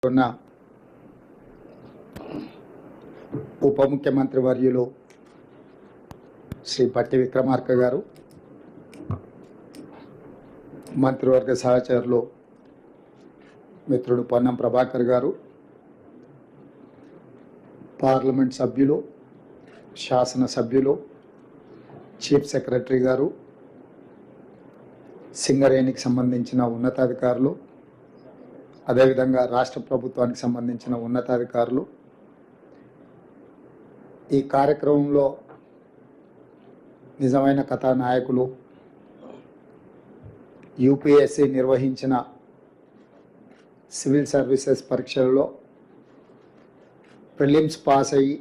ఉన్న ఉప ముఖ్యమంత్రి వర్యులు శ్రీ పట్టి విక్రమార్క గారు, మంత్రివర్గ సహచరులు మిత్రుడు పొన్నం ప్రభాకర్ గారు, పార్లమెంట్ సభ్యులు, శాసన సభ్యులు, చీఫ్ సెక్రటరీ గారు, సింగరేణికి సంబంధించిన ఉన్నతాధికారులు, అదేవిధంగా రాష్ట్ర ప్రభుత్వానికి సంబంధించిన ఉన్నతాధికారులు, ఈ కార్యక్రమంలో నిజమైన కథానాయకులు, యూపీఎస్సీ నిర్వహించిన సివిల్ సర్వీసెస్ పరీక్షలలో ప్రిలిమ్స్ పాస్ అయ్యి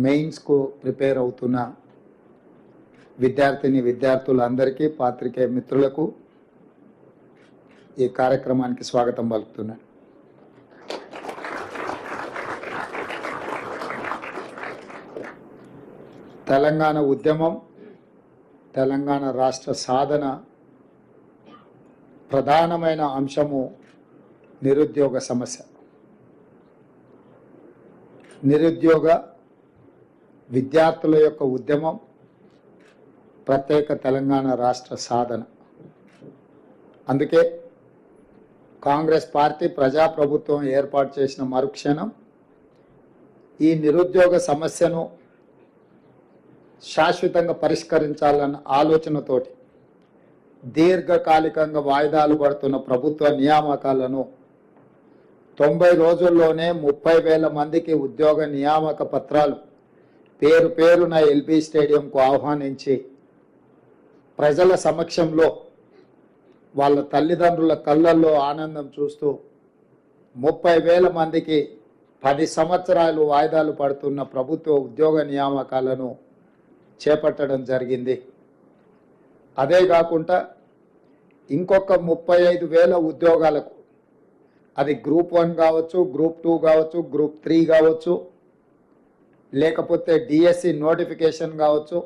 మెయిన్స్కు ప్రిపేర్ అవుతున్న విద్యార్థులందరికీ, పాత్రికేయ మిత్రులకు ఈ కార్యక్రమానికి స్వాగతం పలుకుతున్నాను. తెలంగాణ ఉద్యమం, తెలంగాణ రాష్ట్ర సాధన ప్రధానమైన అంశము నిరుద్యోగ సమస్య. నిరుద్యోగ విద్యార్థుల యొక్క ఉద్యమం ప్రత్యేక తెలంగాణ రాష్ట్ర సాధన. అందుకే కాంగ్రెస్ పార్టీ ప్రజాప్రభుత్వం ఏర్పాటు చేసిన మరుక్షణం ఈ నిరుద్యోగ సమస్యను శాశ్వతంగా పరిష్కరించాలన్న ఆలోచనతోటి దీర్ఘకాలికంగా వాయిదాలు పడుతున్న ప్రభుత్వ నియామకాలను 90 రోజుల్లోనే 30,000 మందికి ఉద్యోగ నియామక పత్రాలు పేరున ఎల్బీ స్టేడియంకు ఆహ్వానించి ప్రజల సమక్షంలో వాళ్ళ తల్లిదండ్రుల కళ్ళల్లో ఆనందం చూస్తూ 30,000 మందికి 10 సంవత్సరాలు వాయిదాలు పడుతున్న ప్రభుత్వ ఉద్యోగ నియామకాలను చేపట్టడం జరిగింది. అదే కాకుండా ఇంకొక 35,000 ఉద్యోగాలకు, అది గ్రూప్ 1 కావచ్చు, గ్రూప్ 2 కావచ్చు, గ్రూప్ 3 కావచ్చు, లేకపోతే డిఎస్సి నోటిఫికేషన్ కావచ్చు,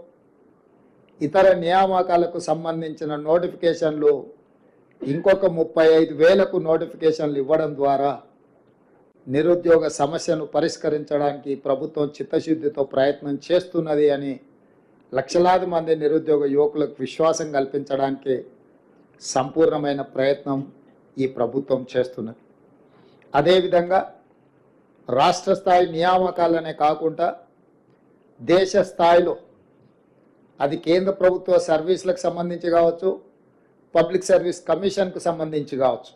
ఇతర నియామకాలకు సంబంధించిన నోటిఫికేషన్లు ఇంకొక 35,000కు నోటిఫికేషన్లు ఇవ్వడం ద్వారా నిరుద్యోగ సమస్యను పరిష్కరించడానికి ప్రభుత్వం చిత్తశుద్ధితో ప్రయత్నం చేస్తున్నది అని లక్షలాది మంది నిరుద్యోగ యువకులకు విశ్వాసం కల్పించడానికి సంపూర్ణమైన ప్రయత్నం ఈ ప్రభుత్వం చేస్తున్నది. అదేవిధంగా రాష్ట్ర స్థాయి నియామకాలనే కాకుండా దేశ స్థాయిలో, అది కేంద్ర ప్రభుత్వ సర్వీసులకు సంబంధించి కావచ్చు, పబ్లిక్ సర్వీస్ కమిషన్కు సంబంధించి కావచ్చు,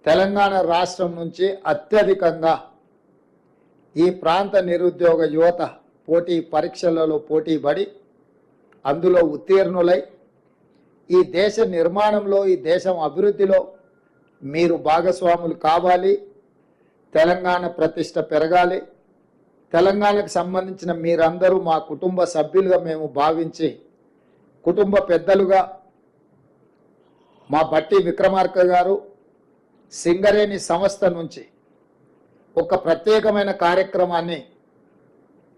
తెలంగాణ రాష్ట్రం నుంచి అత్యధికంగా ఈ ప్రాంత నిరుద్యోగ యువత పోటీ పరీక్షలలో పోటీ పడి అందులో ఉత్తీర్ణులై ఈ దేశ నిర్మాణంలో, ఈ దేశం అభివృద్ధిలో మీరు భాగస్వాములు కావాలి, తెలంగాణ ప్రతిష్ట పెరగాలి, తెలంగాణకు సంబంధించిన మీరందరూ మా కుటుంబ సభ్యులుగా మేము భావించి, కుటుంబ పెద్దలుగా మా బట్టి విక్రమార్క గారు సింగరేణి సంస్థ నుంచి ఒక ప్రత్యేకమైన కార్యక్రమాన్ని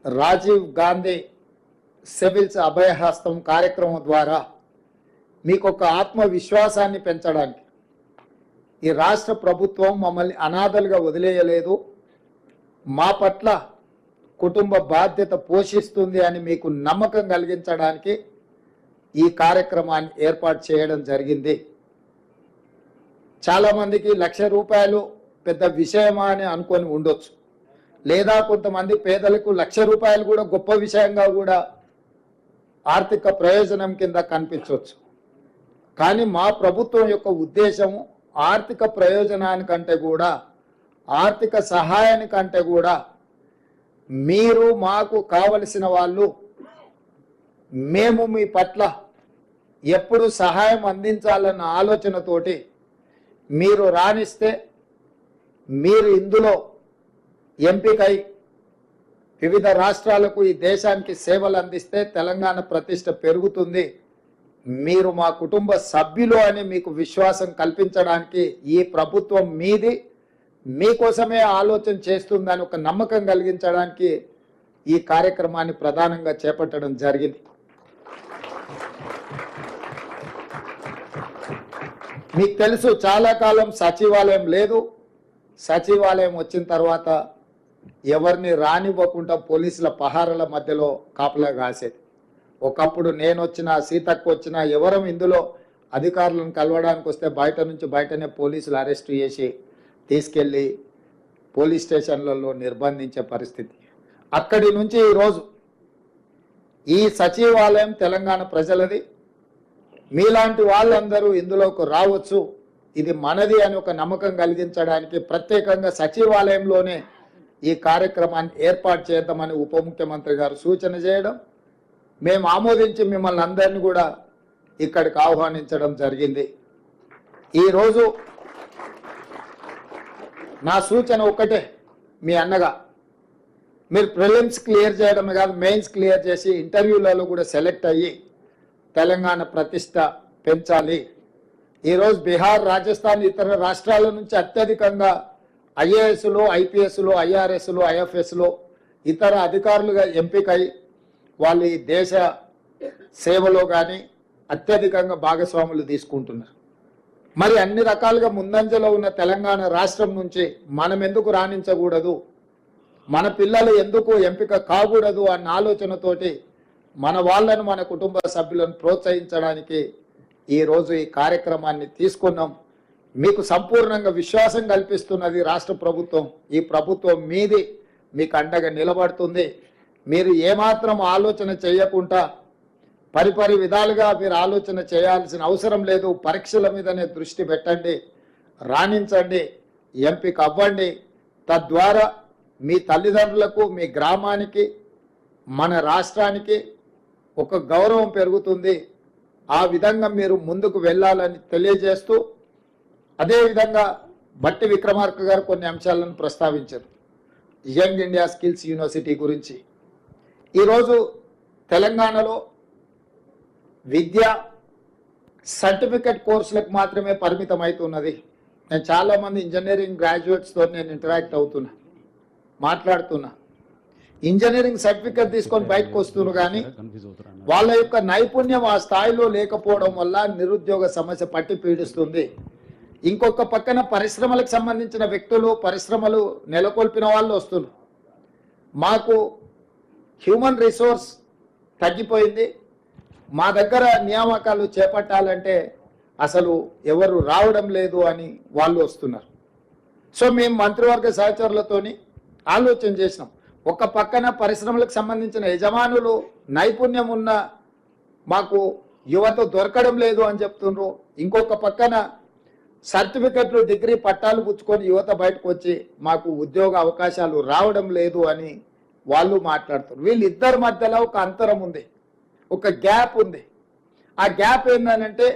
రాజీవ్ గాంధీ సివిల్స్ అభయహస్తం కార్యక్రమం ద్వారా మీకు ఒక ఆత్మవిశ్వాసాన్ని పెంచడానికి, ఈ రాష్ట్ర ప్రభుత్వం మమ్మల్ని అనాథలుగా వదిలేయలేదు, మా పట్ల కుటుంబ బాధ్యత పోషిస్తుంది అని మీకు నమ్మకం కలిగించడానికి ఈ కార్యక్రమాన్ని ఏర్పాటు చేయడం జరిగింది. చాలామందికి ₹1,00,000 పెద్ద విషయమా అని అనుకొని ఉండొచ్చు, లేదా కొంతమంది పేదలకు ₹1,00,000 కూడా గొప్ప విషయంగా కూడా ఆర్థిక ప్రయోజనం కింద కనిపించవచ్చు. కానీ మా ప్రభుత్వం యొక్క ఉద్దేశము ఆర్థిక ప్రయోజనానికంటే కూడా, ఆర్థిక సహాయానికంటే కూడా మీరు మాకు కావలసిన వాళ్ళు, మేము మీ పట్ల ఎప్పుడు సహాయం అందించాలన్న ఆలోచనతోటి మీరు రాణిస్తే, మీరు ఇందులో ఎంపికై వివిధ రాష్ట్రాలకు, ఈ దేశానికి సేవలు అందిస్తే తెలంగాణ ప్రతిష్ట పెరుగుతుంది, మీరు మా కుటుంబ సభ్యులు అని మీకు విశ్వాసం కల్పించడానికి ఈ ప్రభుత్వం మీది, మీకోసమే ఆలోచన చేస్తుందని ఒక నమ్మకం కలిగించడానికి ఈ కార్యక్రమాన్ని ప్రధానంగా చేపట్టడం జరిగింది. మీకు తెలుసు, చాలా కాలం సచివాలయం లేదు, సచివాలయం వచ్చిన తర్వాత ఎవరిని రానివ్వకుండా పోలీసుల పహారాల మధ్యలో కాపలా కాసేది. ఒకప్పుడు నేను వచ్చినా సీతక్క వచ్చినా ఎవరం ఇందులో అధికారులను కలవడానికి వస్తే బయటనే పోలీసులు అరెస్ట్ చేసి తీసుకెళ్ళి పోలీస్ స్టేషన్లలో నిర్బంధించే పరిస్థితి. అక్కడి నుంచి ఈరోజు ఈ సచివాలయం తెలంగాణ ప్రజలది, మీలాంటి వాళ్ళందరూ ఇందులోకి రావచ్చు, ఇది మనది అని ఒక నమ్మకం కలిగించడానికి ప్రత్యేకంగా సచివాలయంలోనే ఈ కార్యక్రమాన్ని ఏర్పాటు చేద్దామని ఉప ముఖ్యమంత్రి గారు సూచన చేయడం, మేము ఆమోదించి మిమ్మల్ని అందరినీ కూడా ఇక్కడికి ఆహ్వానించడం జరిగింది. ఈరోజు నా సూచన ఒక్కటే, మీ అన్నగా మీరు ప్రిలిమ్స్ క్లియర్ చేయడమే కాదు మెయిన్స్ క్లియర్ చేసి ఇంటర్వ్యూలలో కూడా సెలెక్ట్ అయ్యి తెలంగాణ ప్రతిష్ట పెంచాలి. ఈరోజు బీహార్, రాజస్థాన్ ఇతర రాష్ట్రాల నుంచి అత్యధికంగా ఐఏఎస్లు, ఐపీఎస్లు, ఐఆర్ఎస్లు, ఐఎఫ్ఎస్లు ఇతర అధికారులుగా ఎంపికై వాళ్ళు ఈ దేశ సేవలో కానీ అత్యధికంగా భాగస్వాములు తీసుకుంటున్నారు. మరి అన్ని రకాలుగా ముందంజలో ఉన్న తెలంగాణ రాష్ట్రం నుంచి మనం ఎందుకు రాణించకూడదు, మన పిల్లలు ఎందుకు ఎంపిక కాకూడదు అన్న ఆలోచనతోటి మన వాళ్ళను, మన కుటుంబ సభ్యులను ప్రోత్సహించడానికి ఈరోజు ఈ కార్యక్రమాన్ని తీసుకున్నాం. మీకు సంపూర్ణంగా విశ్వాసం కల్పిస్తున్నది రాష్ట్ర ప్రభుత్వం. ఈ ప్రభుత్వం మీది, మీకు అండగా నిలబడుతుంది. మీరు ఏమాత్రం ఆలోచన చేయకుండా పరిపరి విధాలుగా మీరు ఆలోచన చేయాల్సిన అవసరం లేదు. పరీక్షల మీదనే దృష్టి పెట్టండి, రాణించండి, ఎంపిక అవ్వండి. తద్వారా మీ తల్లిదండ్రులకు, మీ గ్రామానికి, మన రాష్ట్రానికి ఒక గౌరవం పెరుగుతుంది. ఆ విధంగా మీరు ముందుకు వెళ్ళాలని తెలియజేస్తూ, అదేవిధంగా బట్టి విక్రమార్క గారు కొన్ని అంశాలను ప్రస్తావించారు. యంగ్ ఇండియా స్కిల్స్ యూనివర్సిటీ గురించి. ఈరోజు తెలంగాణలో విద్య సర్టిఫికెట్ కోర్సులకు మాత్రమే పరిమితం అవుతున్నది. నేను చాలామంది ఇంజనీరింగ్ గ్రాడ్యుయేట్స్తో నేను ఇంటరాక్ట్ అవుతున్నా, మాట్లాడుతున్నా. ఇంజనీరింగ్ సర్టిఫికెట్ తీసుకొని బయటకు వస్తున్నారు, కానీ వాళ్ళ యొక్క నైపుణ్యం ఆ స్థాయిలో లేకపోవడం వల్ల నిరుద్యోగ సమస్య పట్టి పీడిస్తుంది. ఇంకొక పక్కన పరిశ్రమలకు సంబంధించిన వ్యక్తులు, పరిశ్రమలు నెలకొల్పిన వాళ్ళు వస్తున్నారు. మాకు హ్యూమన్ రిసోర్స్ తగ్గిపోయింది, మా దగ్గర నియామకాలు చేపట్టాలంటే అసలు ఎవరు రావడం లేదు అని వాళ్ళు వస్తున్నారు. సో మేము మంత్రివర్గ సహచరులతోని ఆలోచన చేసినాం. ఒక పక్కన పరిశ్రమలకు సంబంధించిన యజమానులు నైపుణ్యం ఉన్న మాకు యువత దొరకడం లేదు అని చెప్తున్నారు. ఇంకొక పక్కన సర్టిఫికెట్లు, డిగ్రీ పట్టాలు పుచ్చుకొని యువత బయటకు వచ్చి మాకు ఉద్యోగ అవకాశాలు రావడం లేదు అని వాళ్ళు మాట్లాడుతున్నారు. వీళ్ళిద్దరి మధ్యలో ఒక అంతరం ఉంది, ఒక గ్యాప్ ఉంది. ఆ గ్యాప్ ఏంటంటే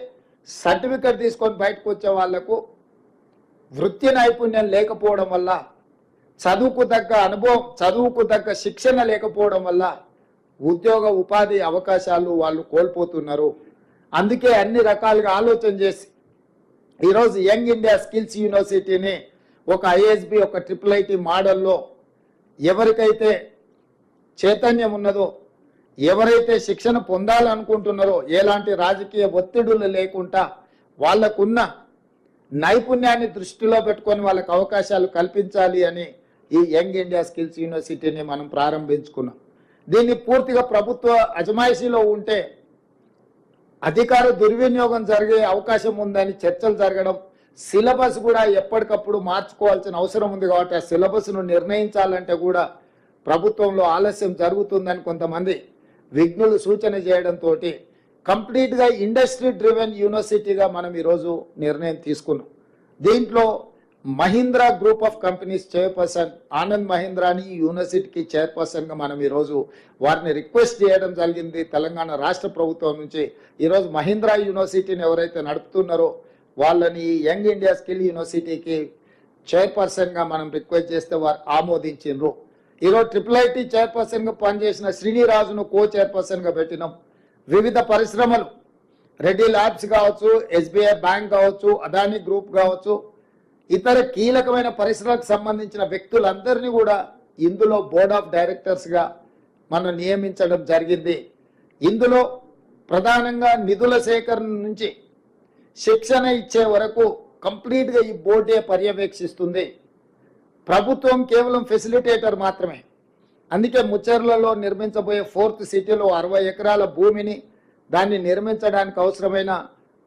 సర్టిఫికెట్ తీసుకొని బయటకు వచ్చే వాళ్లకు వృత్తి నైపుణ్యం లేకపోవడం వల్ల, చదువుకు తగ్గ అనుభవం, చదువుకు తగ్గ శిక్షణ లేకపోవడం వల్ల ఉద్యోగ ఉపాధి అవకాశాలు వాళ్ళు కోల్పోతున్నారు. అందుకే అన్ని రకాలుగా ఆలోచన చేసి ఈరోజు యంగ్ ఇండియా స్కిల్స్ యూనివర్సిటీని ఒక ఐఎస్బి, ఒక IIIT మోడల్లో ఎవరికైతే చైతన్యం ఉన్నదో, ఎవరైతే శిక్షణ పొందాలనుకుంటున్నారో, ఎలాంటి రాజకీయ ఒత్తిడులు లేకుండా వాళ్ళకున్న నైపుణ్యాన్ని దృష్టిలో పెట్టుకొని వాళ్ళకి అవకాశాలు కల్పించాలి అని ఈ యంగ్ ఇండియా స్కిల్స్ యూనివర్సిటీని మనం ప్రారంభించుకున్నాం. దీన్ని పూర్తిగా ప్రభుత్వ అజమాయిషీలో ఉంటే అధికార దుర్వినియోగం జరిగే అవకాశం ఉందని చర్చలు జరగడం, సిలబస్ కూడా ఎప్పటికప్పుడు మార్చుకోవాల్సిన అవసరం ఉంది. కాబట్టి ఆ సిలబస్ను నిర్ణయించాలంటే కూడా ప్రభుత్వంలో ఆలస్యం జరుగుతుందని కొంతమంది విఘ్నులు సూచన చేయడంతో కంప్లీట్గా ఇండస్ట్రీ డ్రివెన్ యూనివర్సిటీగా మనం ఈరోజు నిర్ణయం తీసుకున్నాం. దీంట్లో Mahindra group of companies chairperson Anand మహీంద్రాని ఈ యూనివర్సిటీకి చైర్పర్సన్గా మనం ఈరోజు వారిని రిక్వెస్ట్ చేయడం జరిగింది. తెలంగాణ రాష్ట్ర ప్రభుత్వం నుంచి ఈరోజు మహీంద్రా యూనివర్సిటీని ఎవరైతే నడుపుతున్నారో వాళ్ళని యంగ్ ఇండియా స్కిల్ యూనివర్సిటీకి చైర్పర్సన్గా మనం రిక్వెస్ట్ చేస్తే వారు ఆమోదించారు. ఈరోజు IIIT చైర్పర్సన్గా పనిచేసిన శ్రీనిరాజును కో చైర్పర్సన్గా పెట్టినాం. వివిధ పరిశ్రమలు, రెడ్డి ల్యాబ్స్ కావచ్చు, SBI బ్యాంక్ కావచ్చు, అదానీ గ్రూప్ కావచ్చు, ఇతర కీలకమైన పరిశ్రమలకు సంబంధించిన వ్యక్తులందరినీ కూడా ఇందులో బోర్డ్ ఆఫ్ డైరెక్టర్స్గా మనం నియమించడం జరిగింది. ఇందులో ప్రధానంగా నిధుల సేకరణ నుంచి శిక్షణ ఇచ్చే వరకు కంప్లీట్గా ఈ బోర్డే పర్యవేక్షిస్తుంది. ప్రభుత్వం కేవలం ఫెసిలిటేటర్ మాత్రమే. అందుకే ముచ్చర్లలో నిర్మించబోయే 4th సిటీలో 60 ఎకరాల భూమిని దాన్ని నిర్మించడానికి అవసరమైన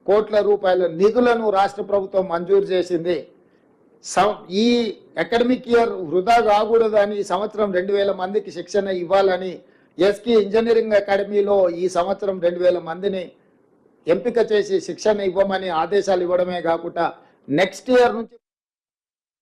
కోట్ల రూపాయల నిధులను రాష్ట్ర ప్రభుత్వం మంజూరు చేసింది. ఈ అకాడమిక్ ఇయర్ వృధా కాకూడదని ఈ సంవత్సరం 2000 మందికి శిక్షణ ఇవ్వాలని ఎస్కి ఇంజనీరింగ్ అకాడమీలో ఈ సంవత్సరం 2000 మందిని ఎంపిక చేసి శిక్షణ ఇవ్వమని ఆదేశాలు ఇవ్వడమే కాకుండా నెక్స్ట్ ఇయర్ నుంచి